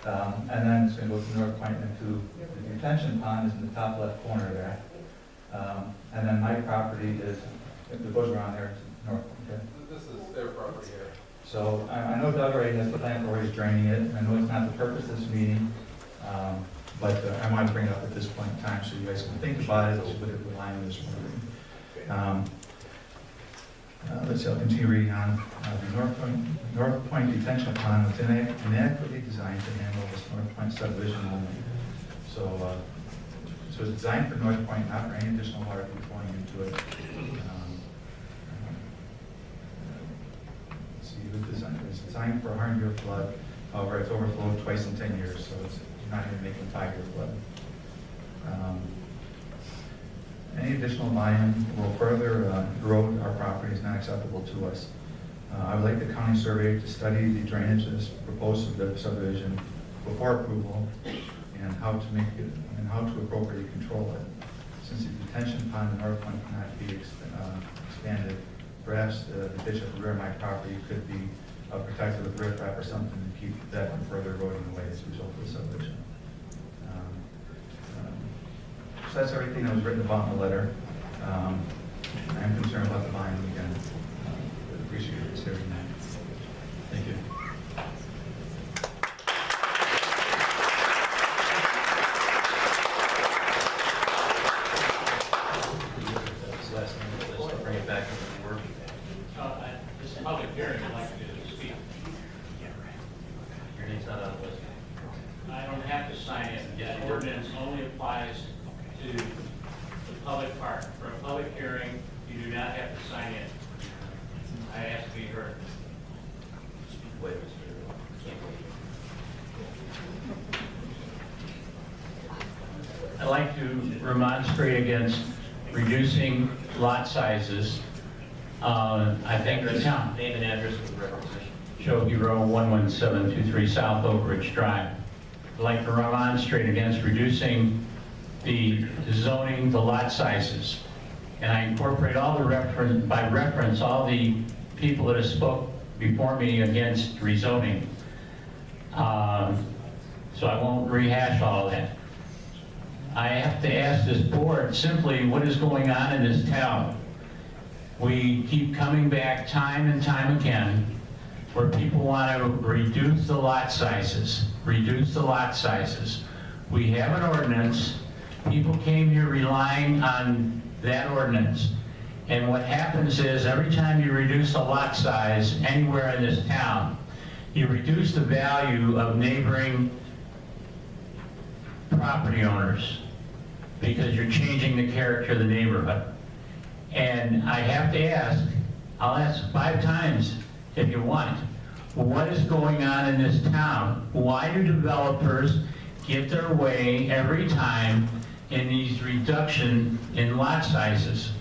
And then it's going to go to North Point into the detention pond is in the top left corner there. And then my property is, it goes around there to North Point. Okay? This is their property here. So I know Doug already has the plan for where he's draining it. I know it's not the purpose of this meeting, but I wanted to bring it up at this point in time so you guys can think about it, with it line this morning. Let's see, I'll continue reading on. The North Point detention pond was inadequately designed to handle this North Point subdivision only. So it's designed for North Point, not for any additional water flowing into it. It's designed for a 100-year flood. However, it's overflowed twice in 10 years, so it's not even making a 5-year flood. Any additional volume will further erode our property is not acceptable to us. I would like the county surveyor to study the drainage of this proposed subdivision before approval and how to make it and how to appropriately control it. Since the detention pond in North Point cannot be expanded, perhaps the ditch at the rear of my property could be protected with riprap or something to keep that from further eroding away as a result of the subdivision. So that's everything that was written about in the letter. I am concerned about the volume again. Appreciate your considering that. Thank you. Bring it back to work. This is public hearing, I'd like to speak. Your name's not on the list. I don't have to sign it. The ordinance only applies to the public part. For a public hearing, you do not have to sign it. I ask to be heard. Wait, I'd like to remonstrate against reducing lot sizes. I think the town. Name and address for the record, session. Shogi Row, 11723 South Oak Ridge Drive. I'd like to remonstrate against reducing the zoning, the lot sizes. And I incorporate all the reference, all the people that have spoke before me against rezoning. So I won't rehash all of that. I have to ask this board simply, what is going on in this town? We keep coming back time and time again where people want to reduce the lot sizes, reduce the lot sizes. We have an ordinance. People came here relying on that ordinance. And what happens is every time you reduce a lot size anywhere in this town, you reduce the value of neighboring property owners because you're changing the character of the neighborhood. And I have to ask, I'll ask 5 times if you want, what is going on in this town? Why do developers get their way every time in these reduction in lot sizes?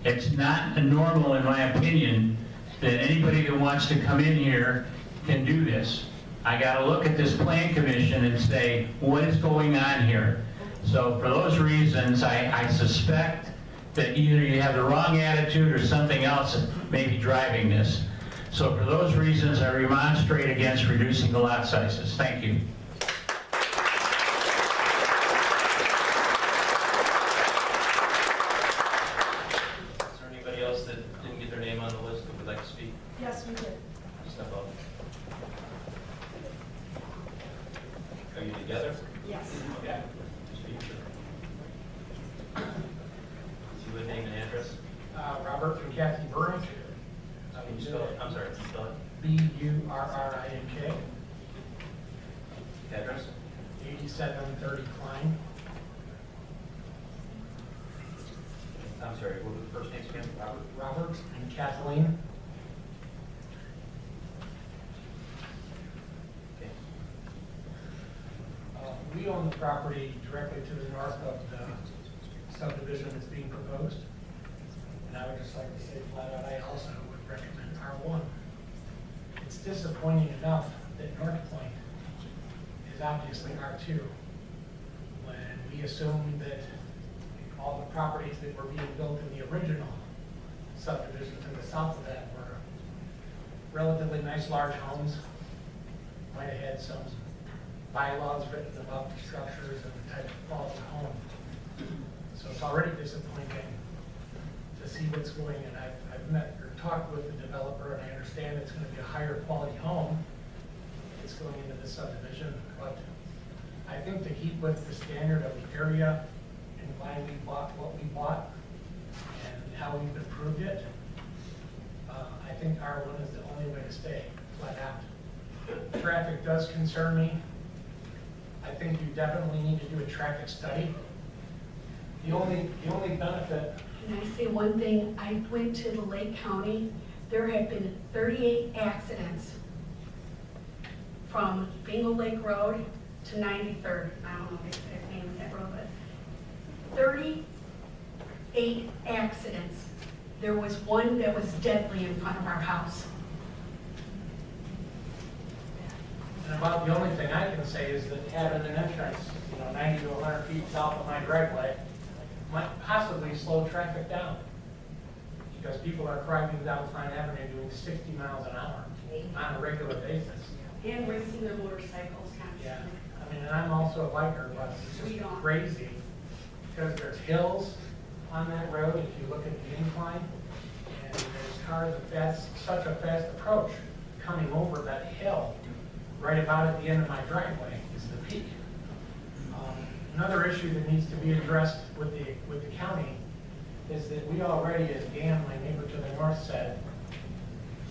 It's not normal, in my opinion, that anybody that wants to come in here can do this. I got to look at this plan commission and say, what is going on here? So for those reasons, I suspect that either you have the wrong attitude or something else that may be driving this. So for those reasons, I remonstrate against reducing the lot sizes. Thank you. Is there anybody else that didn't get their name on the list that would like to speak? Yes, we did. Step up. Are you together? Yes. Okay. Speak. Is your name and address? Robert and Kathy Burrink. Can you spell it? I'm sorry, can you spell it? Burrink. Address? 8730 Klein. I'm sorry, what were the first names again? Robert and Kathleen. Okay. We own the property directly to the north of the subdivision that's being proposed. And I would just like to say flat out, I also would recommend R1. It's disappointing enough that North Point is obviously R2 when we assumed that all the properties that were being built in the original subdivision to the south of that were relatively nice large homes. Might have had some bylaws written about the structures and the type of quality home. So it's already disappointing to see what's going in. I've met or talked with the developer, and I understand it's going to be a higher quality home. It's going into the subdivision, but I think to keep with the standard of the area and why we bought what we bought and how we've improved it, I think R1 is the only way to stay, flat out. Traffic does concern me. I think you definitely need to do a traffic study. The only benefit. Can I say one thing? I went to the Lake County. There have been 38 accidents from Bingle Lake Road to 93rd. I don't know the exact name of that road, but 38 accidents. There was one that was deadly in front of our house. And about the only thing I can say is that having an entrance, 90 to 100 feet south of my driveway might possibly slow traffic down. Because people are driving down Pine Avenue doing 60 miles an hour on a regular basis. And racing their motorcycles constantly. Yeah, I mean, and I'm also a biker, but it's just crazy. Because there's hills on that road, if you look at the incline, and there's cars at such a fast approach coming over that hill. Right about at the end of my driveway is the peak. Another issue that needs to be addressed with the county is that we already, as Dan, my neighbor to the north, said,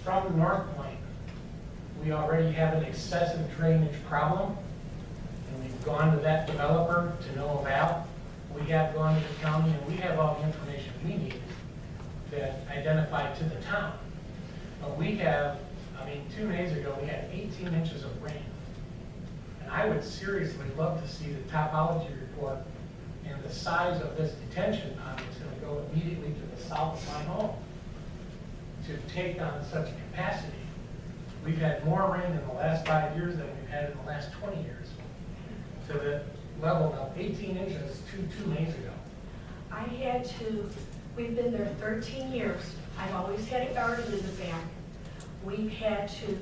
from North Point, we already have an excessive drainage problem, and we've gone to that developer to no avail. We have gone to the county, and we have all the information we need that identified to the town. But we have, 2 days ago, we had 18 inches of rain. And I would seriously love to see the topology report and the size of this detention pond that's going to go immediately to the south of my home to take on such capacity. We've had more rain in the last 5 years than we've had in the last 20 years. To the level of 18 inches 2 days ago. We've been there 13 years. I've always had a garden in the back. We've had to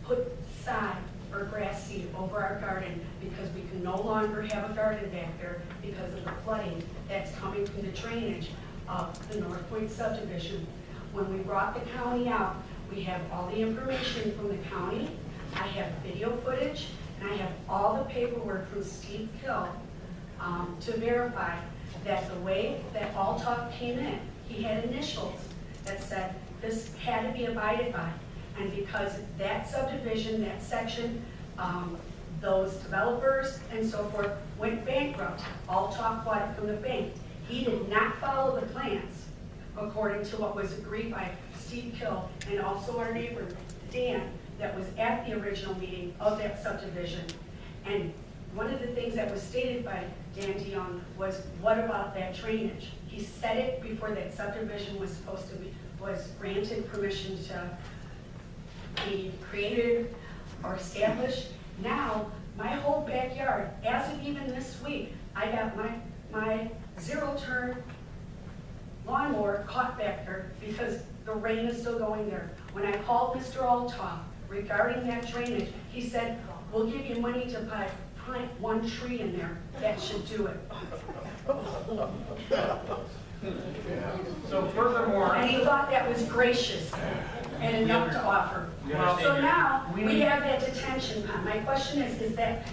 put sod or grass seed over our garden because we can no longer have a garden back there because of the flooding that's coming from the drainage of the North Point subdivision. When we brought the county out, we have all the information from the county. I have video footage, and I have all the paperwork from Steve Kill to verify that the way that All Talk came in, he had initials that said this had to be abided by. And because that subdivision, that section, those developers and so forth went bankrupt, All Talk bought it from the bank. He did not follow the plans according to what was agreed by Steve Kill and also our neighbor, Dan, that was at the original meeting of that subdivision. And one of the things that was stated by Dan DeYoung was, what about that drainage? He said it before that subdivision was granted permission to be created or established. Now, my whole backyard, as of even this week, I got my zero-turn lawnmower caught back there because the rain is still going there. When I called Mr. Altoff regarding that drainage, he said, we'll give you money to plant one tree in there. That should do it. So furthermore, And he thought that was gracious and enough to offer. Well, So now, we we need- have that detention pond. My question is that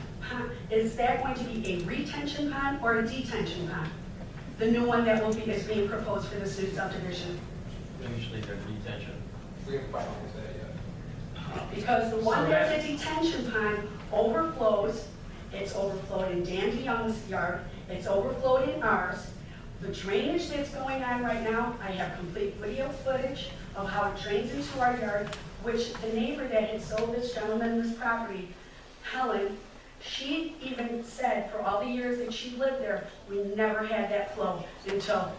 going to be a retention pond or a detention pond? The new one that is being proposed for this new subdivision? Usually they're detention. We haven't finalized that yet. Because the one that's a detention pond overflows, it's overflowed in Dan DeYoung's yard, it's overflowed in ours. The drainage that's going on right now, I have complete video footage of how it drains into our yard, which the neighbor that had sold this gentleman this property, Helen, she even said for all the years that she lived there, we never had that flow until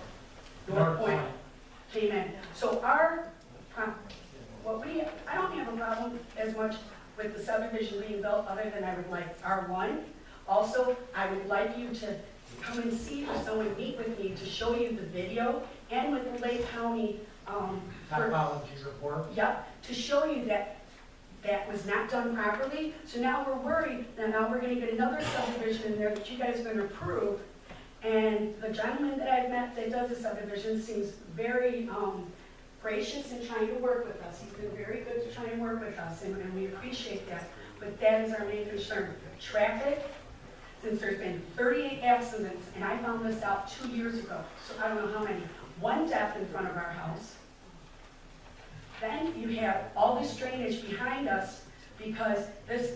North Point came in. So I don't have a problem as much with the subdivision being built other than I would like R1. Also, I would like you to come and see or someone meet with me to show you the video and with the Lake County, topology report. yep, to show you that that was not done properly. So now we're worried that now we're gonna get another subdivision in there that you guys are gonna approve. And the gentleman that I've met that does the subdivision seems very gracious in trying to work with us. He's been very good to try and work with us, and we appreciate that. But that is our main concern. Traffic, since there's been 38 accidents, and I found this out 2 years ago, so I don't know how many. One death in front of our house. Then you have all this drainage behind us because this,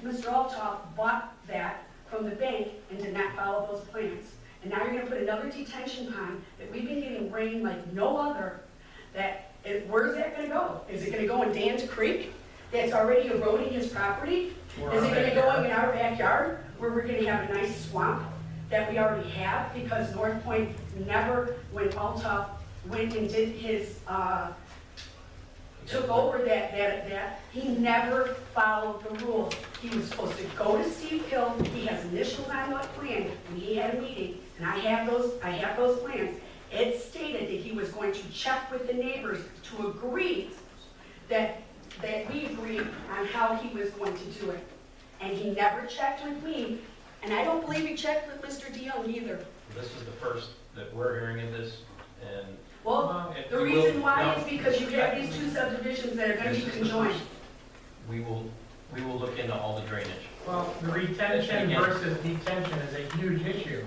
Mr. Altoff bought that from the bank and did not follow those plans. And now you're gonna put another detention pond that we've been getting rain like no other, where's that gonna go? Is it gonna go in Dan's Creek that's already eroding his property? Is it gonna go in our backyard where we're gonna have a nice swamp that we already have? Because North Point never, when Altoff went and did his, took over that, he never followed the rules. He was supposed to go to Steve Hill, he has initials on that plan, and he had a meeting, and I have those plans. It stated that he was going to check with the neighbors to agree that we agreed on how he was going to do it. And he never checked with me, and I don't believe he checked with Mr. DeYoung either. This is the first that we're hearing of this, and Well, And the we will- reason why no. is because you have these two subdivisions that are going to be conjoined. we will look into all the drainage. Well, the retention versus detention is a huge issue,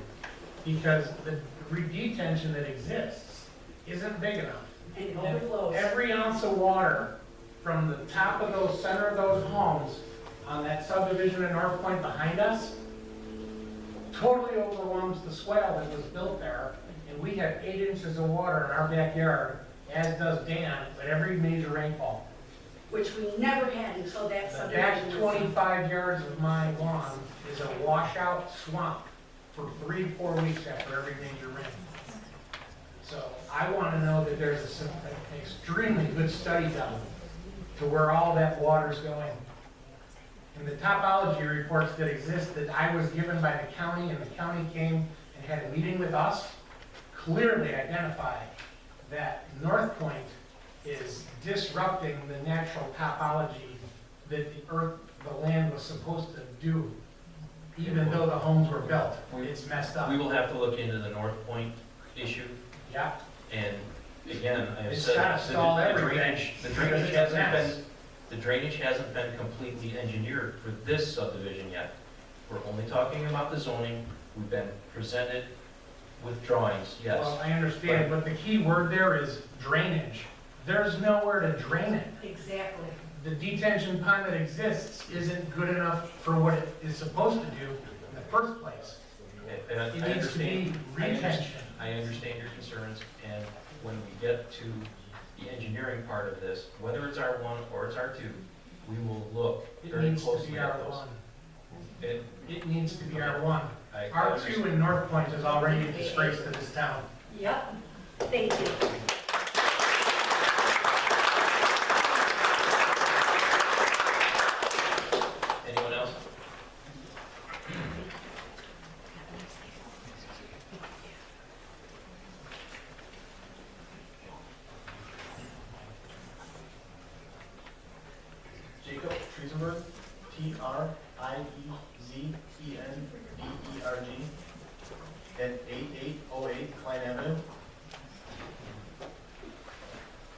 because the detention that exists isn't big enough. And it overflows. Every ounce of water from the top of those, center of those homes on that subdivision in North Point behind us totally overwhelms the swale that was built there, and we have 8 inches of water in our backyard, as does Dan, at every major rainfall. Which we never had until that The subdivision back was done. 25 yards of my lawn is a washout swamp for 3 to 4 weeks after every major rain. So I want to know that there's an extremely good study done to where all that water's going. And the topology reports that exist that I was given by the county, and the county came and had a meeting with us, clearly identify that North Point is disrupting the natural topology that the land was supposed to do, even though the homes were built. It's messed up. We will have to look into the North Point issue, Yeah, and again, I have It's said, gotta stall everything. the Because drainage it's a hasn't mess. been, the drainage hasn't been completely engineered for this subdivision yet. We're only talking about the zoning, we've been presented with drawings, yes. well, I understand, but the key word there is drainage. There's nowhere to drain it. Exactly. The detention pond that exists isn't good enough for what it is supposed to do in the first place. And I It needs to understand- be retention. I understand your concerns, and when we get to the engineering part of this, whether it's R1 or it's R2, we will look It very needs to closely be at those. R1. It- It needs to be R1. I R2 in North Point is already a disgrace to this town. Yep. Thank you. Anyone else? Jacob Triesenberg, Triezenberg, at 8808 Klein Avenue,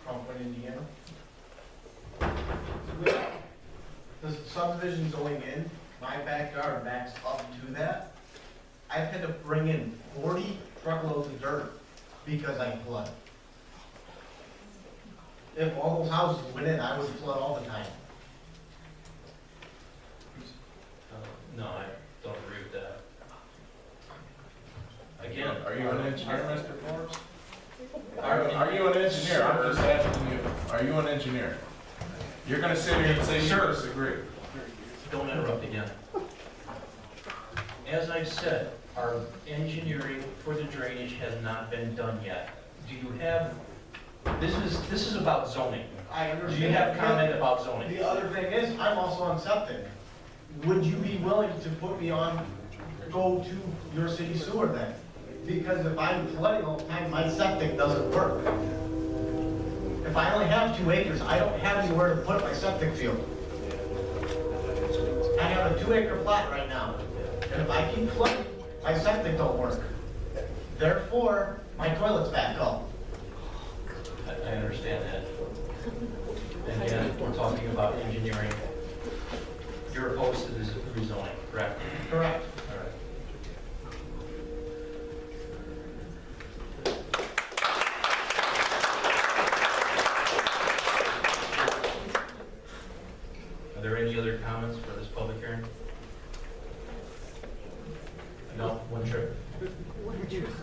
Crumpton, Indiana. The subdivision going in, my backyard backs up to that. I've had to bring in 40 truckloads of dirt because I flood. If all those houses went in, I would flood all the time. No, I don't agree with that. Again. Are you an engineer, Mr. Forbes? Are you an engineer? I'm just asking you, are you an engineer? You're gonna sit here and say you disagree. Don't interrupt again. As I said, our engineering for the drainage has not been done yet. Do you have, this is about zoning. I Do understand. you have comment about zoning? The other thing is, I'm also on septic. Would you be willing to put me on, go to your city sewer then? Because if I'm flooding all the time, my septic doesn't work. If I only have 2 acres, I don't have anywhere to put my septic field. I have a 2-acre plot right now, and if I keep flooding, my septic don't work. Therefore, my toilet's back up. I understand that. And again, we're talking about engineering. You're opposed to this rezoning, correct? Correct. All right. Are there any other comments for this public hearing? No, one trip.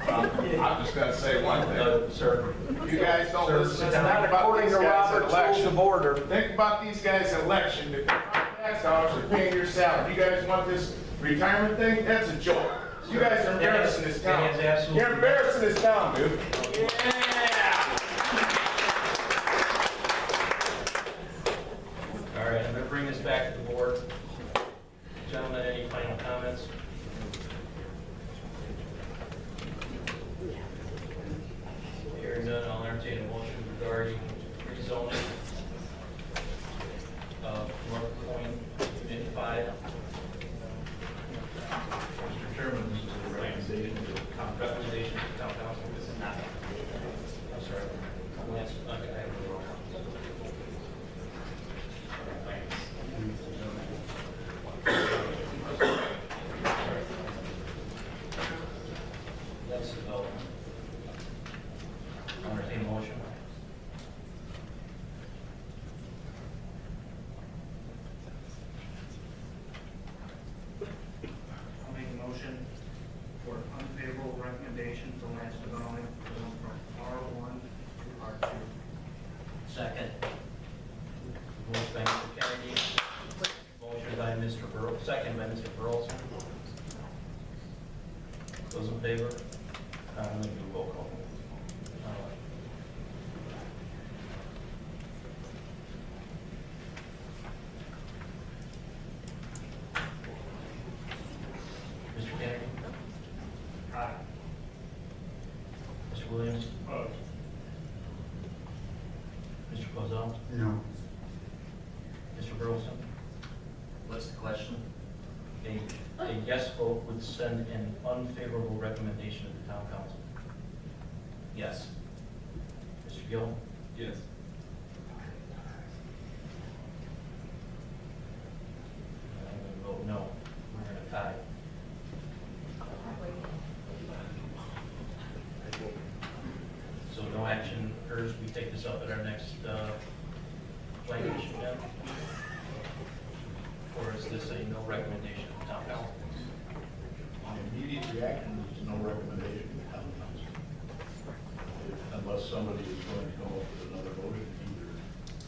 I'm just gonna say one thing. Sir, You guys don't Sir, listen. sit It's down. not about these guys' election. of order. Think about these guys' election. If you're tax dollars are paying your salary, you guys want this retirement thing? That's a joke. You guys are embarrassing this town. That is absolutely- You're embarrassing this town, dude. Yeah! all right, I'm going to bring this back to the board. Gentlemen, any final comments? Hearing none, I'll entertain a motion regarding rezoning of North Point Unit 5. Mr. Chairman, this is a recommendation to the town. Recommendation to the town council. This is not. I'm sorry. Lance, okay, I have the wrong. That's development. I'll entertain a motion. I'll make a motion for unfavorable recommendation for Lance Development going from R1 to R2. Second. Motion by Mr. Kennedy. Motion by Mr. Burrow, second by Mr. Burleson. Those in favor? I'm going to do roll call. Mr. Kennedy? Aye. Mr. Williams? Opposed. Mr. Cozell? No. Mr. Burleson? What's the question? A yes vote would send an unfavorable recommendation to the town council. Yes. Mr. Gill? Yes. I'm going to vote no. We're going to tie. So no action occurs. We take this up at our next planning commission then? Or is this a no recommendation to the town council? My immediate reaction is no recommendation to the town council. Unless somebody is going to come up with another motion,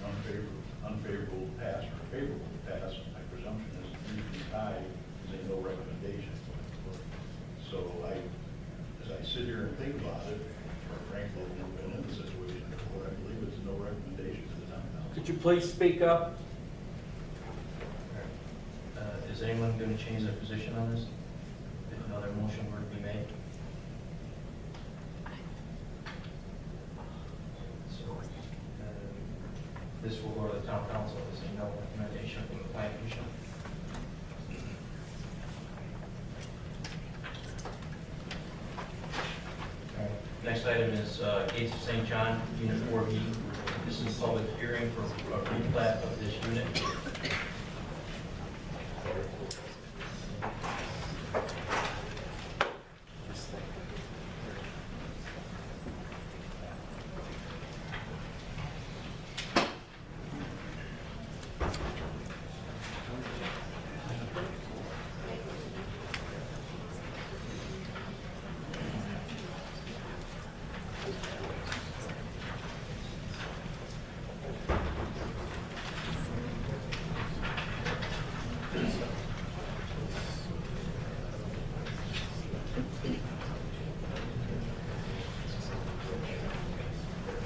either unfavorable to pass or favorable to pass, my presumption is usually tied is a no recommendation. So as I sit here and think about it, frankly, I've never been in the situation before, I believe it's no recommendation to the town council. Could you please speak up? Is anyone going to change their position on this? If another motion were to be made? So, this will go to the town council as a no recommendation from the planning commission. Next item is Gates of St. John, Unit 4B. This is a public hearing for a replat of this unit.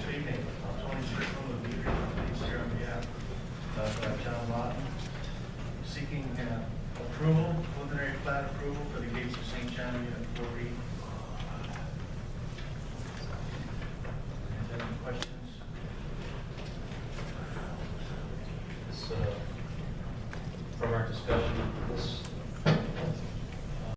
Good evening. Tony Strickland of Beaver Companies here on behalf of John Lawton, seeking approval, preliminary plat approval for the Gates of St. John Unit 4B.